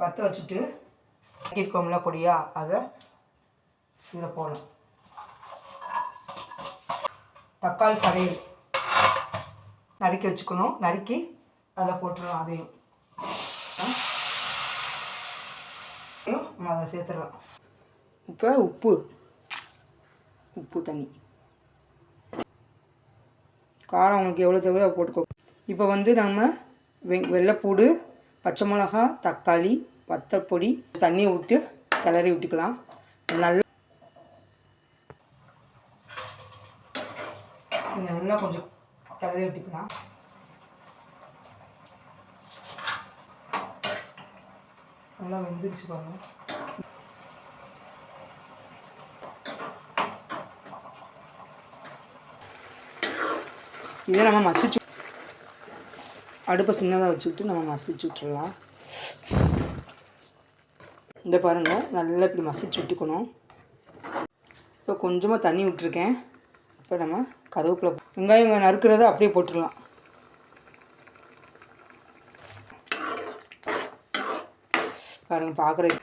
பற்ற வச்சுட்டு இருக்கோம்ல பொடியா, அதை இதில் போடலாம். தக்காளி கடையில் நறுக்கி வச்சுக்கணும். நறுக்கி அதில் போட்டுடலாம். அதையும் நம்ம அதை சேர்த்துடலாம். இப்போ உப்பு தண்ணி, காரம் உங்களுக்கு எவ்வளோ தேவையோ அதை போட்டுக்கோ. இப்போ நம்ம வெள்ளைப்பூடு, பச்சை மிளகா, தக்காளி, வத்தப்பொடி, தண்ணியை விட்டு கிளறி விட்டுக்கலாம். நல்லா கொஞ்சம் கிளறி விட்டுக்கலாம். நல்லா வெந்துருச்சு பாருங்க. இதை நம்ம மசிச்சு அடுப்பை சின்னதாக வச்சுக்கிட்டு நம்ம மசிச்சு விட்டுடலாம். இந்த பாருங்கள், நல்லா இப்படி மசிச்சு விட்டுக்கணும். இப்போ கொஞ்சமாக தண்ணி விட்டுருக்கேன். இப்போ நம்ம கருவேப்பிலை, வெங்காயம் நறுக்கிறத அப்படியே போட்டுடலாம். பாருங்கள், பார்க்குறது